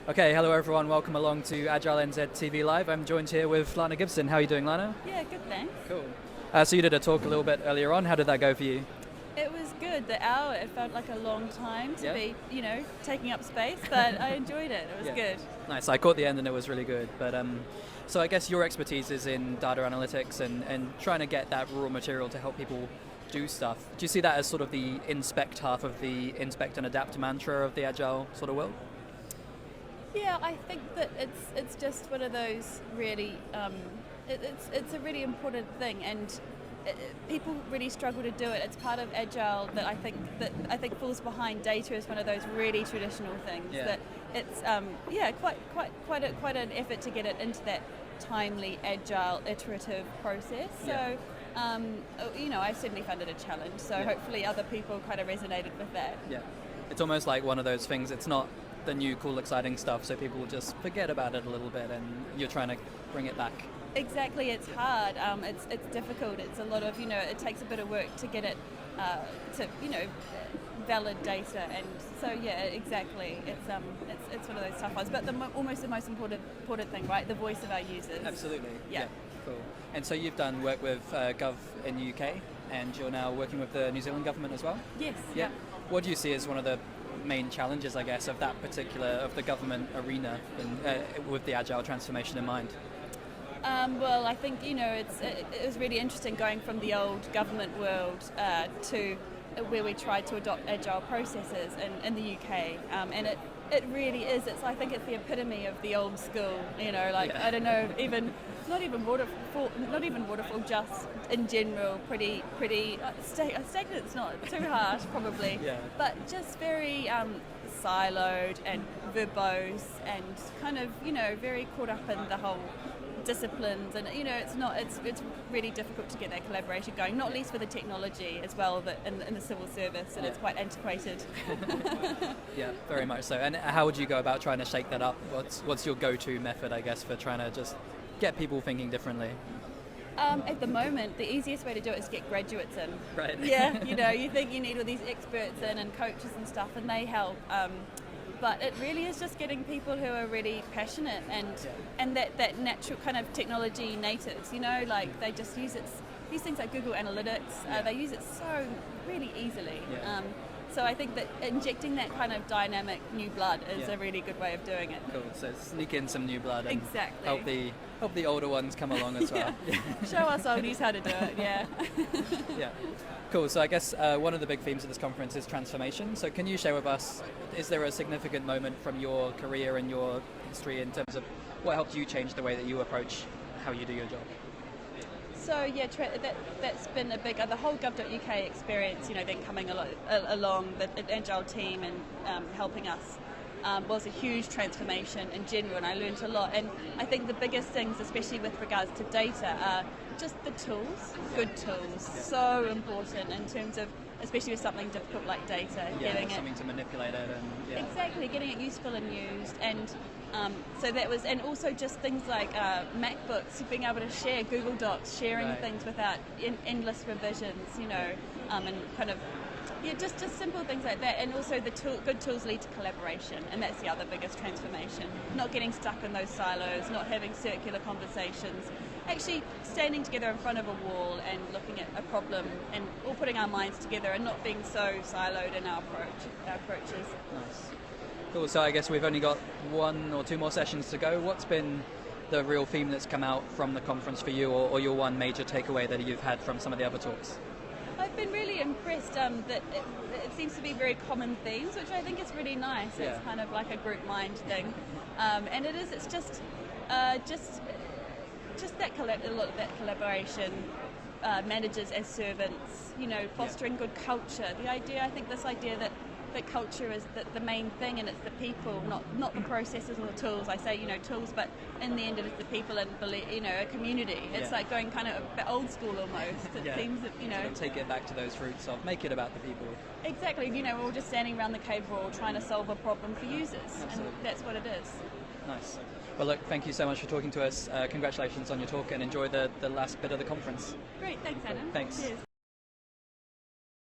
Okay, hello everyone, welcome along to Agile NZ TV Live. I'm joined here with Lana Gibson. How are you doing, Lana? Yeah, good, thanks. Cool. So you did a talk a little bit earlier on. How did that go for you? It was good. The hour, it felt like a long time to be, taking up space, but I enjoyed it. It was good. Nice. I caught the end and it was really good. But so I guess your expertise is in data analytics and trying to get that raw material to help people do stuff. Do you see that as sort of the inspect half of the inspect and adapt mantra of the Agile sort of world? Yeah, I think that it's just one of those really, it's a really important thing, and people really struggle to do it. It's part of Agile that I think falls behind data as one of those really traditional things. Yeah. That it's quite an effort to get it into that timely, agile, iterative process. Yeah. So, I certainly found it a challenge. So hopefully other people kind of resonated with that. Yeah, it's almost like one of those things. It's not the new, cool, exciting stuff, so people will just forget about it a little bit, and you're trying to bring it back. Exactly, it's hard. It's difficult. It's a lot of it takes a bit of work to get it to valid data, and so exactly. It's one of those tough ones, but almost the most important thing, right? The voice of our users. Absolutely. Yeah. Cool. And so you've done work with Gov in the UK, and you're now working with the New Zealand government as well. Yes. Yeah. What do you see as one of the main challenges, I guess, of that particular of the government arena, with the agile transformation in mind? Well, I think it was really interesting going from the old government world to where we tried to adopt agile processes in the UK, and it really is. I think it's the epitome of the old school. I don't know, not even waterfall, just in general, pretty stagnant's not too harsh probably, but just very siloed and verbose and kind of very caught up in the whole disciplines, and it's really difficult to get that collaboration going, not least for the technology as well, that in the civil service, and it's quite antiquated. Yeah, very much so. And how would you go about trying to shake that up? What's your go-to method, I guess, for trying to just get people thinking differently? At the moment, the easiest way to do it is to get graduates in. Right. Yeah, you think you need all these experts in and coaches and stuff, and they help. But it really is just getting people who are really passionate and that natural kind of technology natives, they just use these things like Google Analytics, they use it so really easily. Yeah. So I think that injecting that kind of dynamic new blood is a really good way of doing it. Cool. So sneak in some new blood and exactly. help the older ones come along as well. Show us oldies how to do it. Yeah. Yeah. Cool. So I guess one of the big themes of this conference is transformation. So can you share with us, is there a significant moment from your career and your history in terms of what helped you change the way that you approach how you do your job? So that's been a big, the whole gov.uk experience, then coming along, the Agile team and helping us was a huge transformation in general, and I learned a lot. And I think the biggest things, especially with regards to data, are just the tools, good tools, so important in terms of, especially with something difficult like data, getting something to manipulate it and exactly, getting it useful and used, and so that was, and also just things like MacBooks, being able to share Google Docs, sharing things without endless revisions, and kind of just simple things like that, and also good tools lead to collaboration, and that's the other biggest transformation. Not getting stuck in those silos, not having circular conversations, actually standing together in front of a wall and looking at a problem and all putting our minds together and not being so siloed in our approaches. Nice. Cool. So I guess we've only got one or two more sessions to go. What's been the real theme that's come out from the conference for you, or your one major takeaway that you've had from some of the other talks? I've been really impressed that it seems to be very common themes, which I think is really nice. Yeah. It's kind of like a group mind thing, and it's just that a lot of that collaboration, managers as servants, fostering good culture. I think this idea that culture is the main thing, and it's the people, not the processes or the tools. I say tools, but in the end it is the people and a community. It's like going kind of a bit old school almost. It seems that sort of take it back to those roots of make it about the people. Exactly. We're all just standing around the cave wall trying to solve a problem for users. Absolutely. And that's what it is. Nice. Well, look, thank you so much for talking to us. Congratulations on your talk, and enjoy the last bit of the conference. Great. Thanks, Adam. Thanks. Cheers.